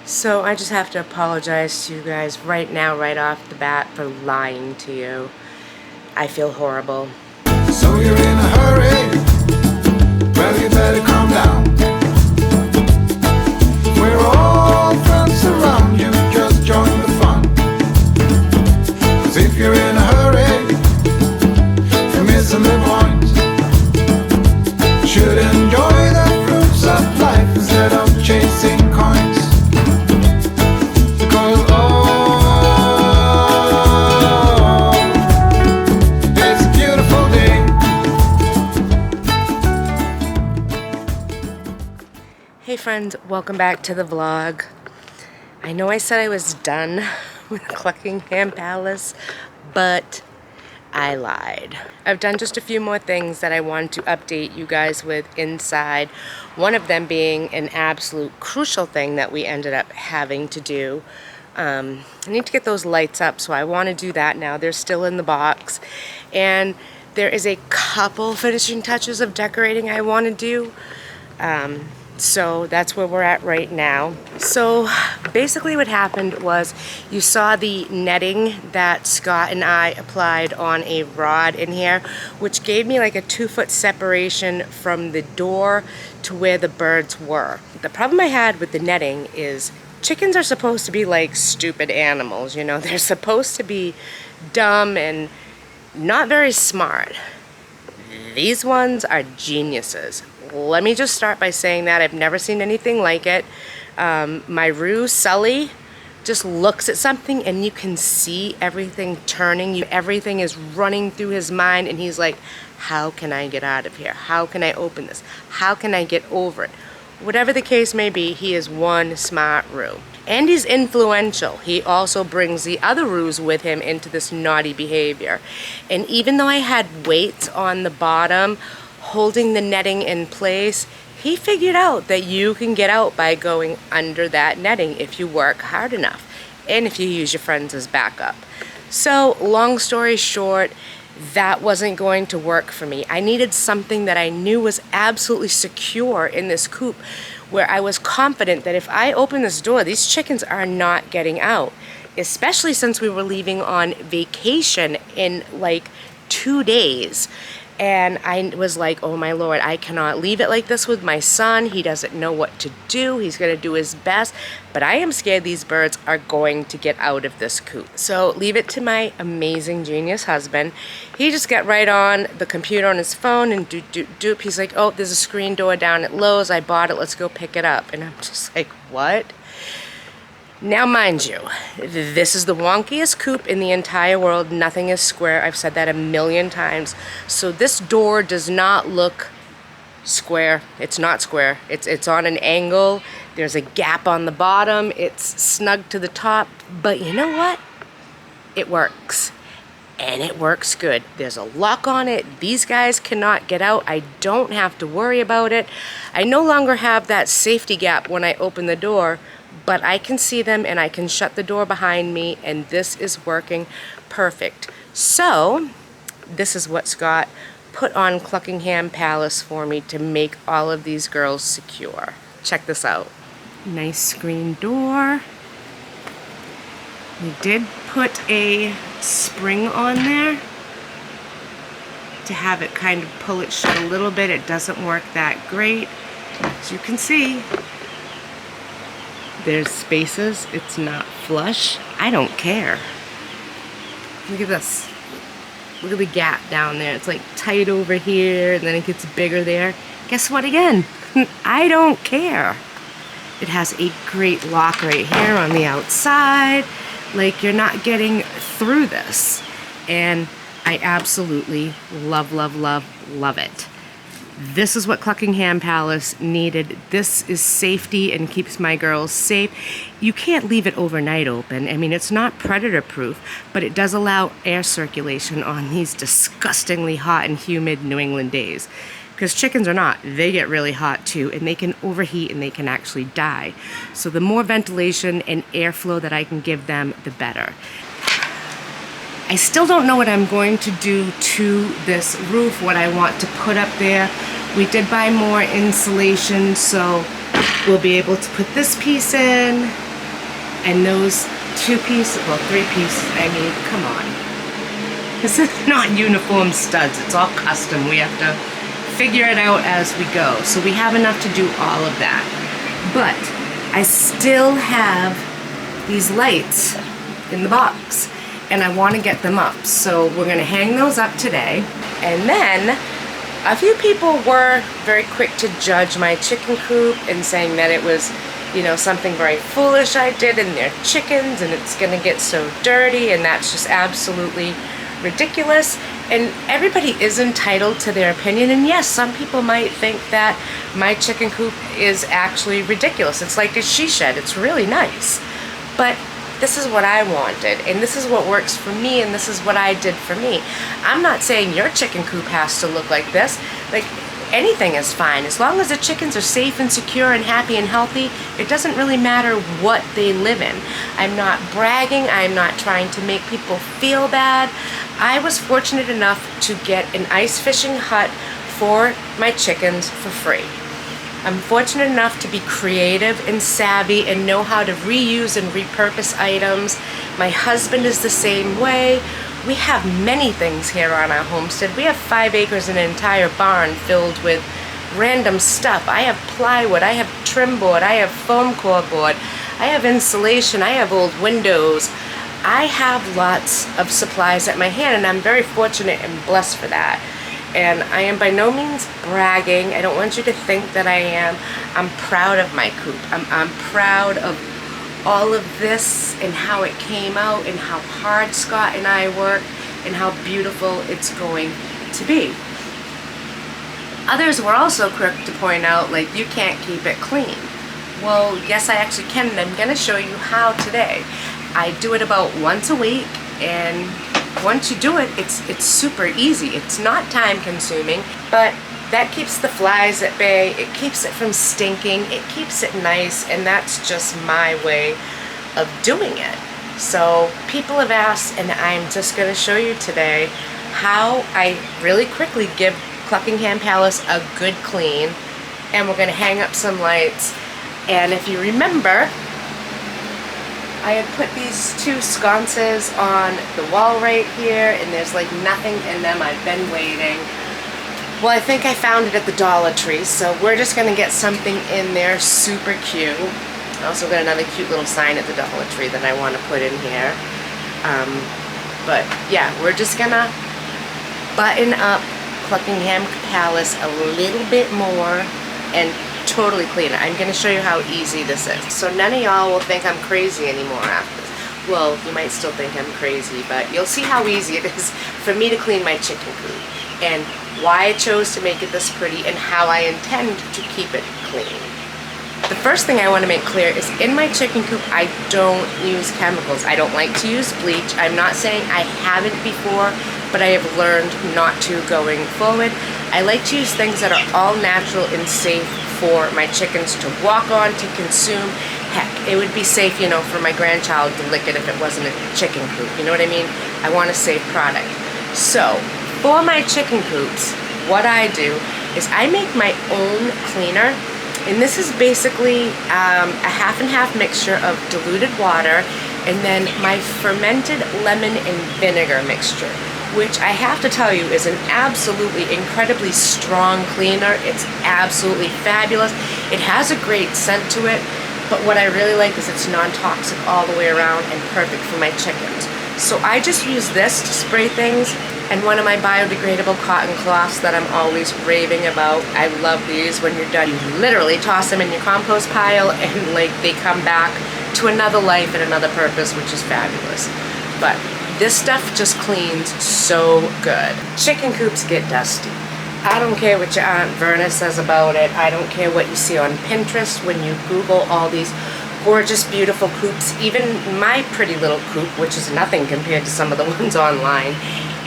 So I just have to apologize to you guys right now, right off the bat, for lying to you. I feel horrible. So you're in a hurry? Well, you better calm down. We're all friends around you, just join the fun. 'Cause if you're in a hurry, you're missing the point. Should enjoy the fruits of life instead of chasing coins. Because oh, it's a beautiful day. Hey friends, welcome back to the vlog. I know I said I was done with Cluckingham Palace, but I lied. I've done just a few more things that I wanted to update you guys with inside. One of them being an absolute crucial thing that we ended up having to do. I need to get those lights up, so I want to do that now. They're still in the box. And there is a couple finishing touches of decorating I want to do. So that's where we're at right now. So basically what happened was you saw the netting that Scott and I applied on a rod in here, which gave me like a 2-foot separation from the door to where the birds were. The problem I had with the netting is chickens are supposed to be like stupid animals, you know, they're supposed to be dumb and not very smart. These ones are geniuses. Let me just start by saying that I've never seen anything like it. My Roo, Sully, just looks at something and you can see everything turning. Everything is running through his mind and he's like, how can I get out of here? How can I open this? How can I get over it? Whatever the case may be, he is one smart Roo. And he's influential. He also brings the other Roos with him into this naughty behavior. And even though I had weights on the bottom holding the netting in place, he figured out that you can get out by going under that netting if you work hard enough and if you use your friends as backup. So long story short, that wasn't going to work for me. I needed something that I knew was absolutely secure in this coop, where I was confident that if I open this door, these chickens are not getting out, especially since we were leaving on vacation in like 2 days. And I was like, oh my Lord, I cannot leave it like this with my son. He doesn't know what to do. He's gonna do his best, but I am scared these birds are going to get out of this coop. So leave it to my amazing genius husband. He just got right on the computer on his phone and doop. He's like, oh, there's a screen door down at Lowe's. I bought it, let's go pick it up. And I'm just like, what? Now, mind you, this is the wonkiest coop in the entire world. Nothing is square. I've said that a million times. So this door does not look square. It's not square. It's on an angle. There's a gap on the bottom. It's snug to the top. But you know what? It works. And it works good. There's a lock on it. These guys cannot get out. I don't have to worry about it. I no longer have that safety gap when I open the door, but I can see them and I can shut the door behind me, and this is working perfect. So this is what Scott put on Cluckingham Palace for me to make all of these girls secure. Check this out. Nice screen door. We did put a spring on there to have it kind of pull it shut a little bit. It doesn't work that great. As you can see, there's spaces. It's not flush. I don't care. Look at this. Look at the gap down there. It's like tight over here and then it gets bigger there. Guess what again? I don't care. It has a great lock right here on the outside. Like, you're not getting through this. And I absolutely love, love, love, love it. This is what Cluckingham Palace needed. This is safety and keeps my girls safe. You can't leave it overnight open. I mean, it's not predator proof, but it does allow air circulation on these disgustingly hot and humid New England days. Because chickens are not. They get really hot too, and they can overheat and they can actually die. So the more ventilation and airflow that I can give them, the better. I still don't know what I'm going to do to this roof, what I want to put up there. We did buy more insulation, so we'll be able to put this piece in, And those two pieces, well, three pieces, I mean, come on. This is not uniform studs, it's all custom. We have to figure it out as we go. So we have enough to do all of that. But I still have these lights in the box and I want to get them up. So we're going to hang those up today. And then a few people were very quick to judge my chicken coop and saying that it was, you know, something very foolish I did and they're chickens and it's going to get so dirty, and that's just absolutely ridiculous. And everybody is entitled to their opinion, and yes, some people might think that my chicken coop is actually ridiculous. It's like a she shed. It's really nice, but this is what I wanted, and this is what works for me, and this is what I did for me. I'm not saying your chicken coop has to look like this. Like, anything is fine. As long as the chickens are safe and secure and happy and healthy, it doesn't really matter what they live in. I'm not bragging. I'm not trying to make people feel bad. I was fortunate enough to get an ice fishing hut for my chickens for free. I'm fortunate enough to be creative and savvy and know how to reuse and repurpose items. My husband is the same way. We have many things here on our homestead. We have 5 acres and an entire barn filled with random stuff. I have plywood, I have trim board, I have foam core board, I have insulation, I have old windows. I have lots of supplies at my hand, and I'm very fortunate and blessed for that. And I am by no means bragging. I don't want you to think that I am. I'm proud of my coop. I'm proud of all of this and how it came out and how hard Scott and I work and how beautiful it's going to be. Others were also quick to point out, like, you can't keep it clean. Well, yes, I actually can, and I'm going to show you how today. I do it about once a week, and once you do it, it's super easy. It's not time consuming, but that keeps the flies at bay. It keeps it from stinking. It keeps it nice, and that's just my way of doing it. So people have asked, and I'm just going to show you today how I really quickly give Cluckingham Palace a good clean, and we're going to hang up some lights. And if you remember, I had put these 2 sconces on the wall right here, and there's like nothing in them. I've been waiting. Well, I think I found it at the Dollar Tree, so we're just going to get something in there super cute. I also got another cute little sign at the Dollar Tree that I want to put in here. But yeah, we're just going to button up Cluckingham Palace a little bit more and totally clean it. I'm going to show you how easy this is. So none of y'all will think I'm crazy anymore after this. Well, you might still think I'm crazy, but you'll see how easy it is for me to clean my chicken coop, and why I chose to make it this pretty, and how I intend to keep it clean. The first thing I want to make clear is in my chicken coop, I don't use chemicals. I don't like to use bleach. I'm not saying I haven't before, but I have learned not to going forward. I like to use things that are all natural and safe for my chickens to walk on, to consume. Heck, it would be safe, you know, for my grandchild to lick it if it wasn't a chicken coop. You know what I mean? I want a safe product. So for my chicken coops, what I do is I make my own cleaner, and this is basically a half and half mixture of diluted water and then my fermented lemon and vinegar mixture, which I have to tell you is an absolutely incredibly strong cleaner. It's absolutely fabulous. It has a great scent to it, but what I really like is it's non-toxic all the way around and perfect for my chickens. So I just use this to spray things, and one of my biodegradable cotton cloths that I'm always raving about. I love these. When you're done, you literally toss them in your compost pile, and like they come back to another life and another purpose, which is fabulous. But this stuff just cleans so good. Chicken coops get dusty. I don't care what your Aunt Verna says about it. I don't care what you see on Pinterest when you Google all these gorgeous, beautiful coops. Even my pretty little coop, which is nothing compared to some of the ones online,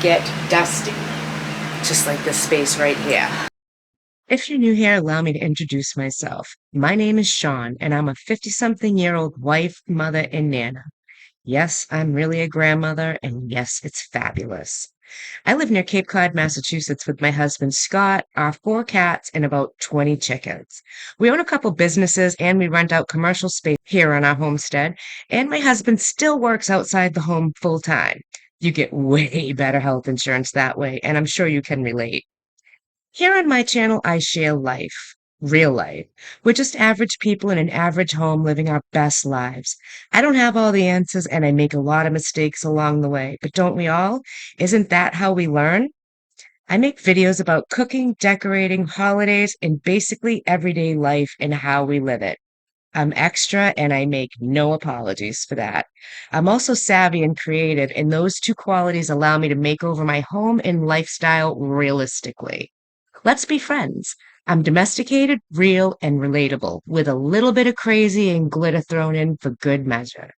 get dusty. Just like this space right here. If you're new here, allow me to introduce myself. My name is Shawn, and I'm a 50-something-year-old wife, mother, and nana. Yes, I'm really a grandmother, and yes, it's fabulous. I live near Cape Cod, Massachusetts with my husband Scott, our 4 cats, and about 20 chickens. We own a couple businesses and we rent out commercial space here on our homestead, and my husband still works outside the home full time. You get way better health insurance that way, and I'm sure you can relate. Here on my channel, I share life, real life. We're just average people in an average home living our best lives. I don't have all the answers and I make a lot of mistakes along the way, but don't we all? Isn't that how we learn? I make videos about cooking, decorating, holidays, and basically everyday life and how we live it. I'm extra and I make no apologies for that. I'm also savvy and creative, and those two qualities allow me to make over my home and lifestyle realistically. Let's be friends. I'm domesticated, real, and relatable, with a little bit of crazy and glitter thrown in for good measure.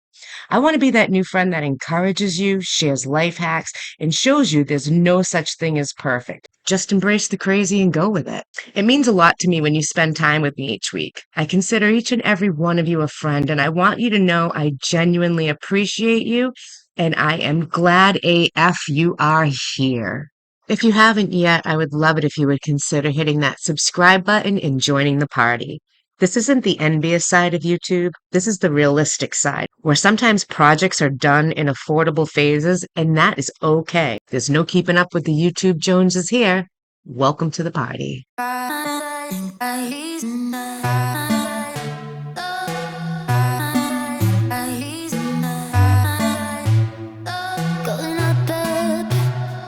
I want to be that new friend that encourages you, shares life hacks, and shows you there's no such thing as perfect. Just embrace the crazy and go with it. It means a lot to me when you spend time with me each week. I consider each and every one of you a friend, and I want you to know I genuinely appreciate you, and I am glad AF you are here. If you haven't yet, I would love it if you would consider hitting that subscribe button and joining the party. This isn't the envious side of YouTube. This is the realistic side, where sometimes projects are done in affordable phases, and that is okay. There's no keeping up with the YouTube Joneses here. Welcome to the party.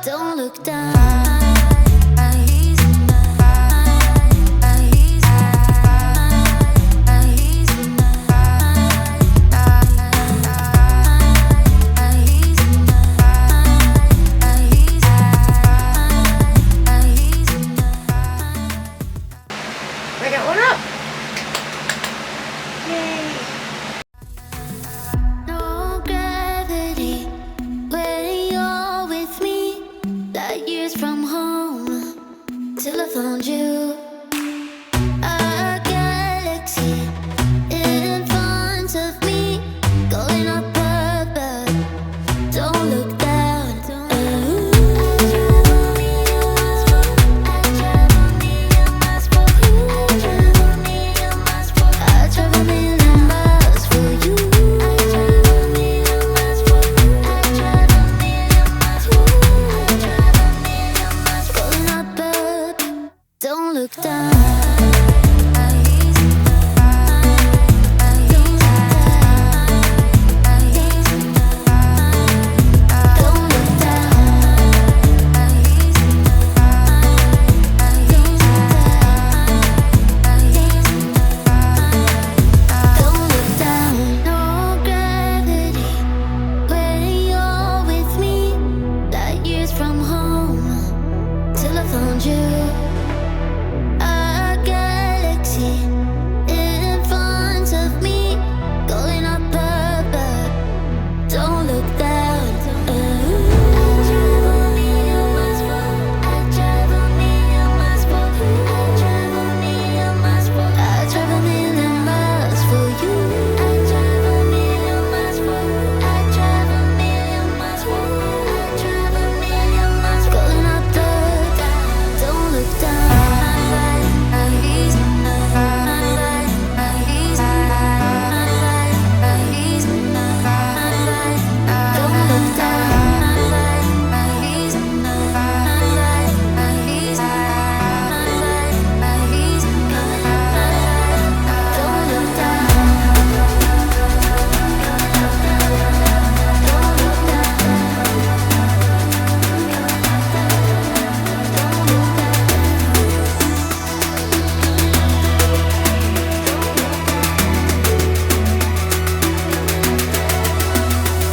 Don't look down. I got one up. Yay. No gravity when you're with me. Light years from home till I found you. A galaxy in front of me, going up above. Don't look down. I travel a million miles for you. Going up up, don't look down. Don't look down. No gravity when you're with me. Light years from home till I found you. A galaxy in front of me, going up above. Don't look down. I travel a million miles for you. Going up up, don't look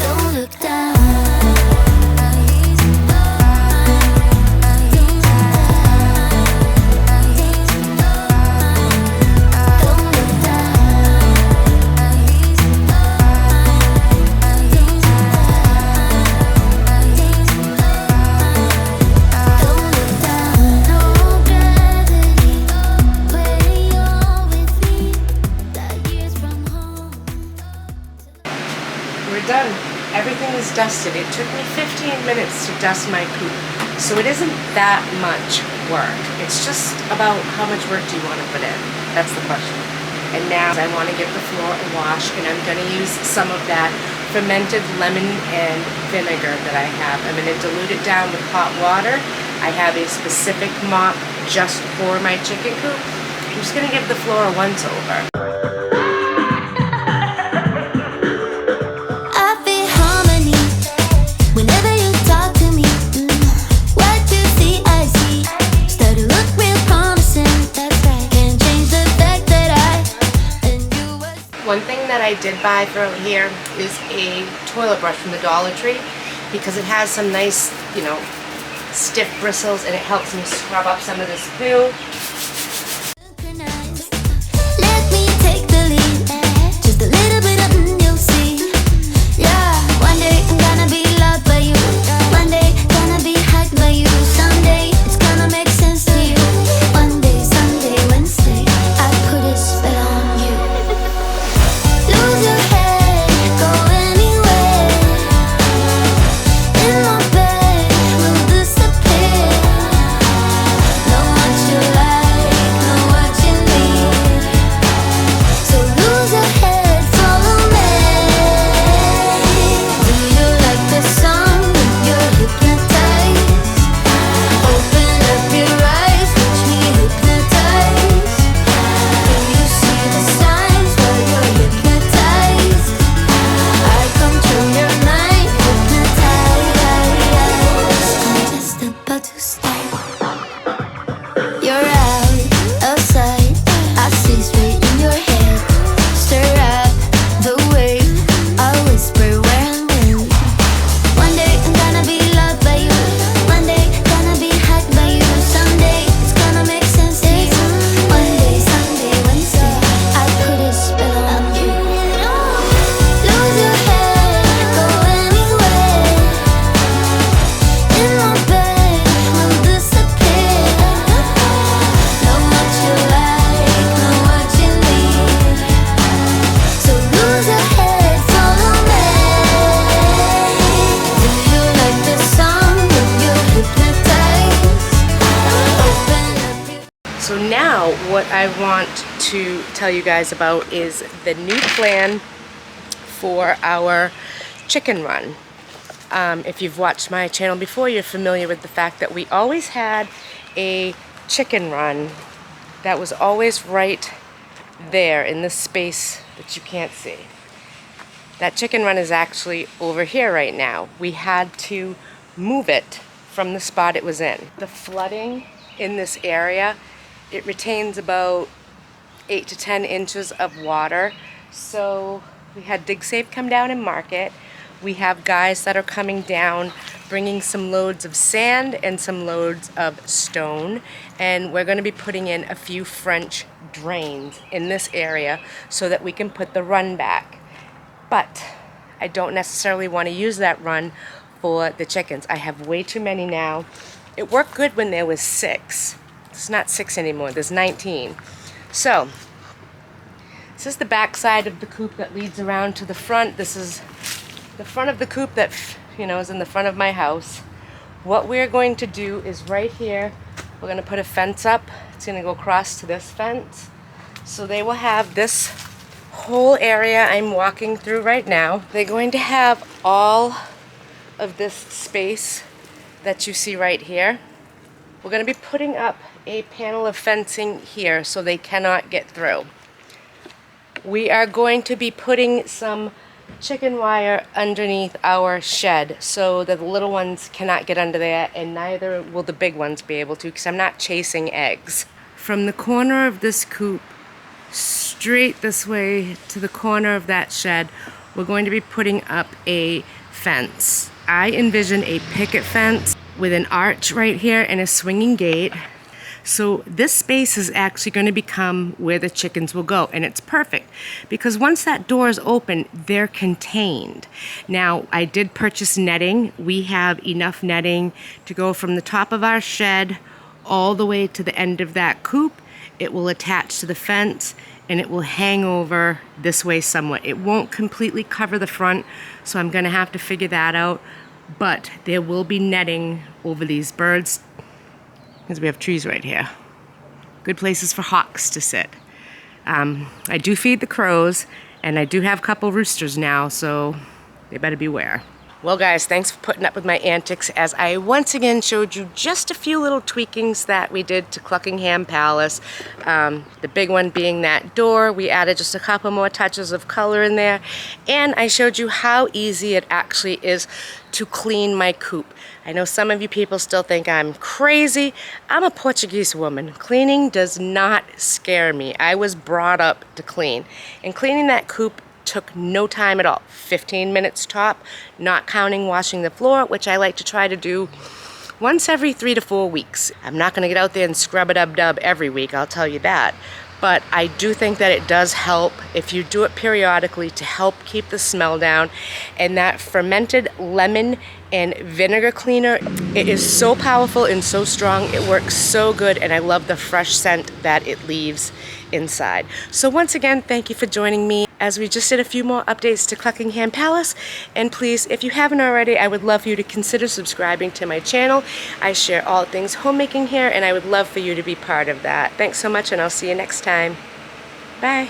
Don't look down. Don't look down. No gravity when you're with me. Light years from home. We're done. everything is dusted. It took me 15 minutes to dust my coop. So it isn't that much work. It's just about how much work do you want to put in? That's the question. And now I want to give the floor a wash, and I'm going to use some of that fermented lemon and vinegar that I have. I'm going to dilute it down with hot water. I have a specific mop just for my chicken coop. I'm just going to give the floor a once over. One thing that I did buy for here is a toilet brush from the Dollar Tree because it has some nice, you know, stiff bristles, and it helps me scrub up some of this poo. Let me take the lead, just a little bit of you'll see. Yeah, one day I'm gonna be loved by you. One day gonna be hugged by you. Someday it's gonna make sense to you. One day, Sunday, Wednesday, I put a spell on you. Lose your head, go anywhere. In my bed, we'll disappear. Know what you like, know what you need. So lose your head, follow me. Do you like the song when you're hypnotized? Open up your eyes, watch me hypnotize. Do you see the signs while you're hypnotized? I control your mind, hypnotized. I'm just about to start. You're out, outside, I see straight in your head. Stir up the wave, I whisper where and when. One day I'm gonna be loved by you. One day gonna be hugged by you. Someday it's gonna make sense to you. One day, Sunday, Wednesday, I put a spell on you. Lose your head, go anywhere. In my bed, we'll disappear. Know what you like, know what you need. So lose your head, follow me. Do you like the song when you're hypnotized? Open up your So now what I want to tell you guys about is the new plan for our chicken run. If you've watched my channel before, you're familiar with the fact that we always had a chicken run that was always right there in this space that you can't see. That chicken run is actually over here right now. We had to move it from the spot it was in. The flooding in this area, it retains about 8 to 10 inches of water. So we had DigSafe come down and mark it. We have guys that are coming down, bringing some loads of sand and some loads of stone. And we're gonna be putting in a few French drains in this area so that we can put the run back. But I don't necessarily want to use that run for the chickens. I have way too many now. It worked good when there was 6. It's not 6 anymore, there's 19. So, this is the back side of the coop that leads around to the front. This is the front of the coop that, you know, is in the front of my house. What we're going to do is right here, we're going to put a fence up. It's going to go across to this fence. So they will have this whole area I'm walking through right now. They're going to have all of this space that you see right here. We're going to be putting up a panel of fencing here so they cannot get through. We are going to be putting some chicken wire underneath our shed so that the little ones cannot get under there, and neither will the big ones be able to, because I'm not chasing eggs. From the corner of this coop straight this way to the corner of that shed, we're going to be putting up a fence. I envision a picket fence with an arch right here and a swinging gate. So this space is actually going to become where the chickens will go, and it's perfect because once that door is open, they're contained. Now, I did purchase netting. We have enough netting to go from the top of our shed all the way to the end of that coop. It will attach to the fence, and it will hang over this way somewhat. It won't completely cover the front, so I'm gonna have to figure that out, but there will be netting over these birds because we have trees right here. Good places for hawks to sit. I do feed the crows, and I do have a couple roosters now, so they better beware. Well guys, thanks for putting up with my antics as I once again showed you just a few little tweakings that we did to Cluckingham Palace. The big one being that door. We added just a couple more touches of color in there, and I showed you how easy it actually is to clean my coop. I know some of you people still think I'm crazy. I'm a Portuguese woman. Cleaning does not scare me. I was brought up to clean, and cleaning that coop took no time at all. 15 minutes top, not counting washing the floor, which I like to try to do once every 3 to 4 weeks. I'm not gonna get out there and scrub a dub every week, I'll tell you that. But I do think that it does help if you do it periodically to help keep the smell down. And that fermented lemon and vinegar cleaner, it is so powerful and so strong. It works so good, and I love the fresh scent that it leaves inside. So once again, thank you for joining me as we just did a few more updates to Cluckingham Palace. And please, if you haven't already, I would love for you to consider subscribing to my channel. I share all things homemaking here, and I would love for you to be part of that. Thanks so much, and I'll see you next time. Bye.